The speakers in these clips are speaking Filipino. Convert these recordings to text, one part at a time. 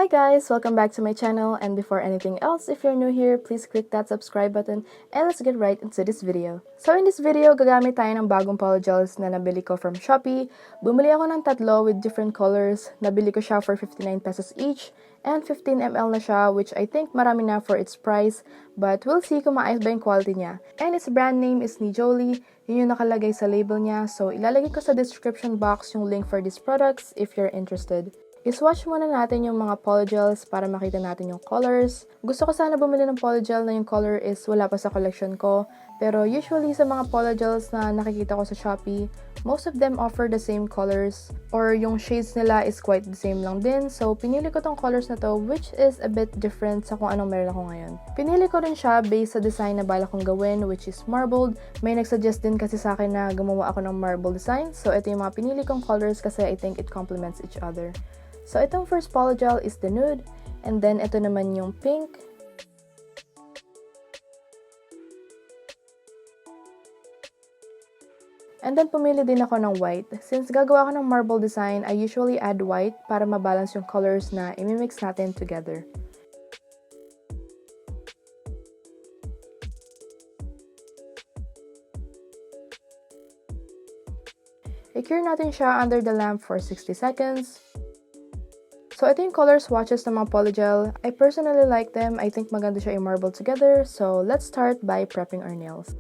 Hi guys! Welcome back to my channel, and before anything else, if you're new here, please click that subscribe button and let's get right into this video. So in this video, gagamit tayo ng bagong polygels na nabili ko from Shopee. Bumili ako ng tatlo with different colors. Nabili ko siya for 59 pesos each and 15 ml na siya, which I think marami na for its price, but we'll see kung maayos ba yung quality niya. And its brand name is Nijoli. Yun yung nakalagay sa label niya, so ilalagay ko sa description box yung link for these products if you're interested. I-swatch muna natin yung mga polygels para makita natin yung colors. Gusto ko sana bumili ng polygel na yung color is wala pa sa collection ko. Pero usually sa mga polygels na nakikita ko sa Shopee, most of them offer the same colors or yung shades nila is quite the same lang din. So pinili ko tong colors na to, which is a bit different sa kung anong meron ako ngayon. Pinili ko rin siya based sa design na bala kong gawin, which is marbled. May nagsuggest din kasi sa akin na gumawa ako ng marble design. So ito yung mga pinili kong colors kasi I think it complements each other. So, itong first polygel is the nude, and then ito naman yung pink. And then, pumili din ako ng white. Since gagawa ako ng marble design, I usually add white para mabalance yung colors na imimix natin together. I-cure natin siya under the lamp for 60 seconds. So, ito yung color swatches ng mga polygel. I personally like them. I think maganda siya i-marble together. So, let's start by prepping our nails.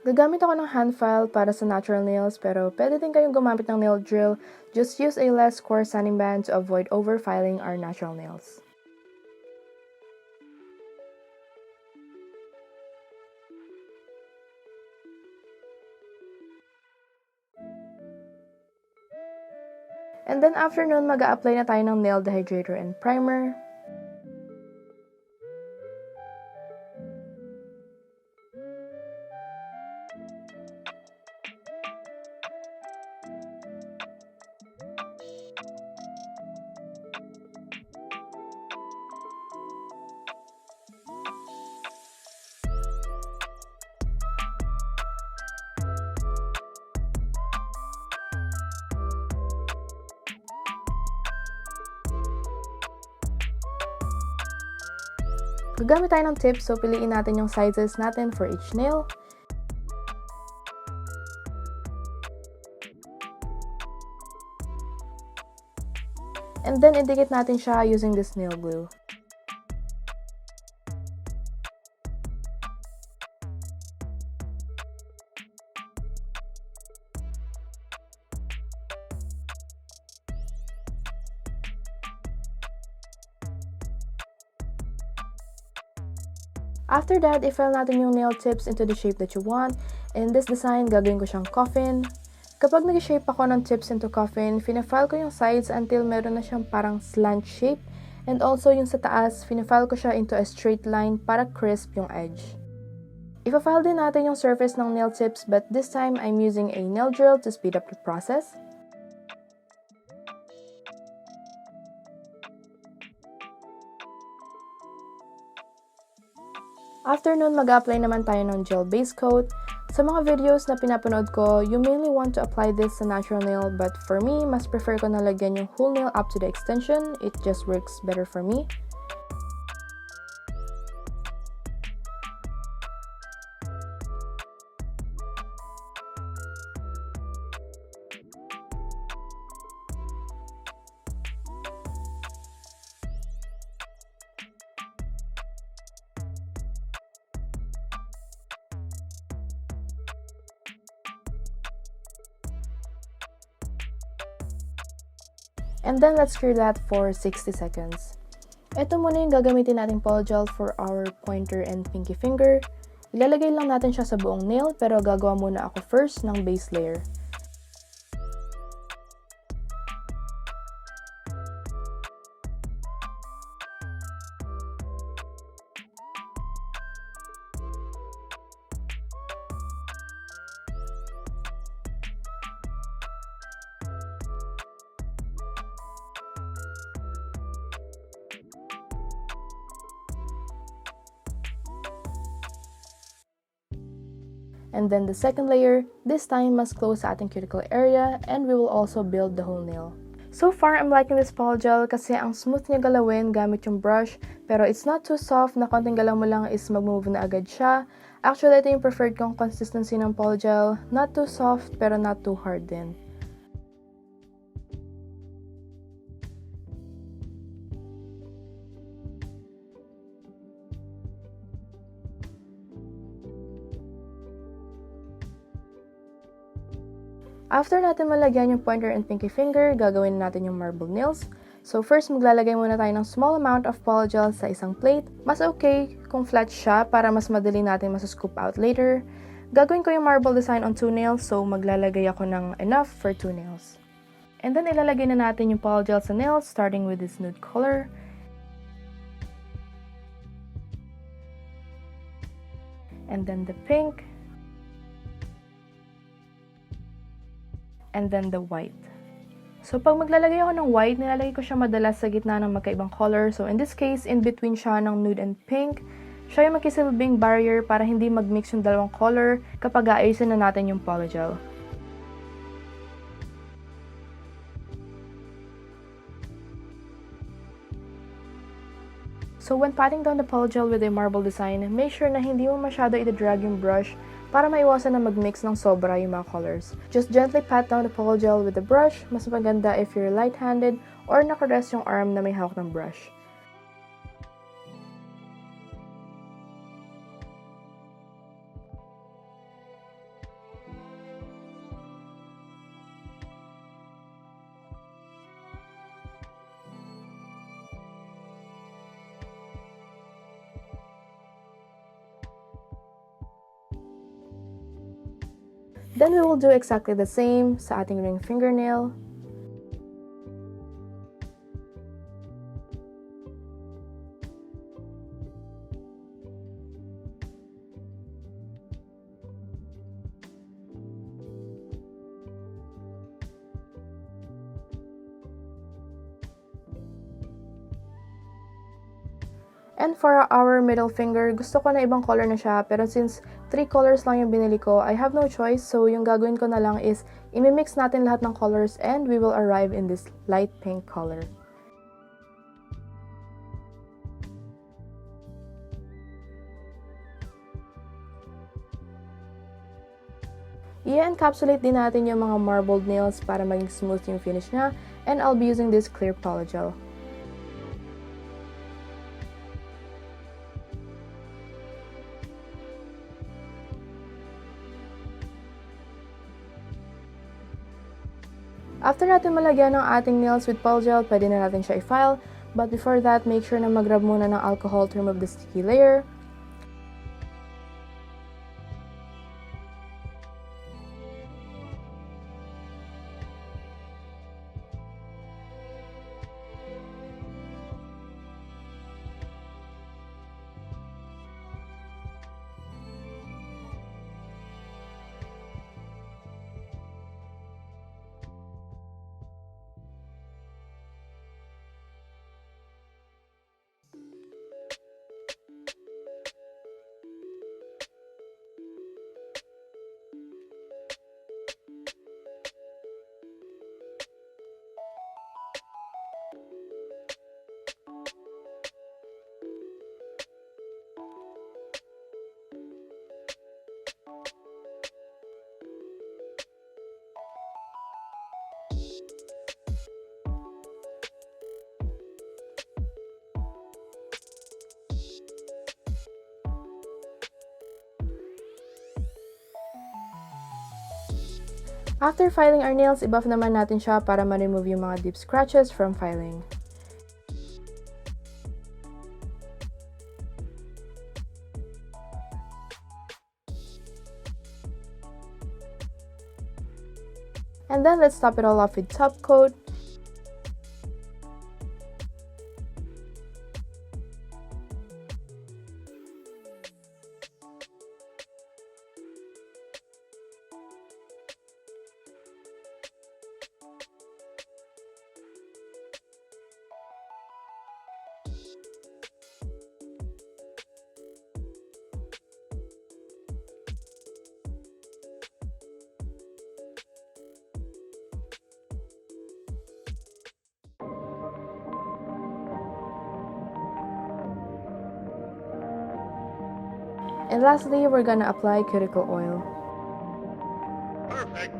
Gagamit ako ng hand file para sa natural nails, pero pwede din kayong gumamit ng nail drill. Just use a less coarse sanding band to avoid over-filing our natural nails. And then after nun, mag-a-apply na tayo ng nail dehydrator and primer. Gagamit tayo ng tips, so piliin natin yung sizes natin for each nail. And then, idikit natin siya using this nail glue. After that, i-file natin yung nail tips into the shape that you want. In this design, gagawin ko siyang coffin. Kapag nag-shape ako ng tips into coffin, fina-file ko yung sides until meron na siyang parang slant shape. And also yung sa taas, fina-file ko siya into a straight line para crisp yung edge. Ipa-file din natin yung surface ng nail tips, but this time, I'm using a nail drill to speed up the process. After nun, mag-apply naman tayo ng gel base coat. Sa mga videos na pinapanood ko, you mainly want to apply this sa natural nail, but for me, mas prefer ko na lagyan yung whole nail up to the extension. It just works better for me. And then, let's cure that for 60 seconds. Ito muna yung gagamitin nating polygel for our pointer and pinky finger. Ilalagay lang natin siya sa buong nail, pero gagawa muna ako first ng base layer. And then the second layer, this time mas close sa ating cuticle area, and we will also build the whole nail. So far, I'm liking this polygel kasi ang smooth niya galawin gamit yung brush, pero it's not too soft na konting galaw mo lang is mag-move na agad siya. Actually, ito yung preferred kong consistency ng polygel, not too soft pero not too hard din. After natin malagyan yung pointer and pinky finger, gagawin natin yung marble nails. So first, maglalagay muna tayo ng small amount of polygel sa isang plate. Mas okay kung flat siya para mas madali natin masuscoop out later. Gagawin ko yung marble design on 2 nails, so maglalagay ako ng enough for 2 nails. And then ilalagay na natin yung polygel sa nails, starting with this nude color. And then the pink. And then the white. So pag maglalagay ako ng white, nilalagay ko siya madalas sa gitna ng magkaibang color. So in this case, in between siya ng nude and pink. Siya yung magkisilbing barrier para hindi mag-mix yung dalawang color kapag aayusin na natin yung polygel. So when patting down the polygel with a marble design, make sure na hindi mo masyado itadrag yung brush para maiwasan na mag-mix ng sobra yung mga colors. Just gently pat down the polygel with the brush. Mas maganda if you're light-handed or nakarest yung arm na may hawak ng brush. Then we will do exactly the same sa ating ring fingernail. And for our middle finger, gusto ko na ibang color na siya, pero since 3 colors lang yung binili ko, I have no choice. So yung gagawin ko na lang is, imimix natin lahat ng colors and we will arrive in this light pink color. I-encapsulate din natin yung mga marbled nails para maging smooth yung finish niya, and I'll be using this clear polygel. After natin malagyan ng ating nails with polygel, pwede na natin siya i-file. But before that, make sure na mag-rub muna ng alcohol to remove the sticky layer. After filing our nails, i-buff naman natin siya para ma-remove yung mga deep scratches from filing. And then let's top it all off with top coat. And lastly, we're gonna apply cuticle oil. Perfect.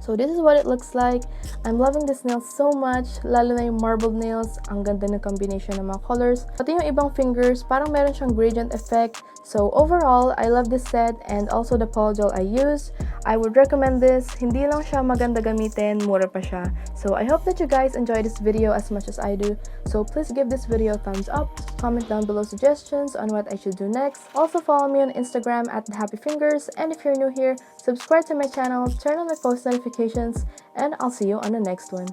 So this is what it looks like. I'm loving this nails so much, lalo na yung marbled nails. Ang ganda ng combination ng mga colors. Pati yung ibang fingers, parang meron siyang gradient effect. So overall, I love this set and also the polygel I used. I would recommend this. Hindi lang siya maganda gamitin, mura pa siya. So I hope that you guys enjoy this video as much as I do. So please give this video a thumbs up. Comment down below suggestions on what I should do next. Also follow me on Instagram at @happyfingers. And if you're new here, subscribe to my channel, turn on my post notifications, and I'll see you on the next one.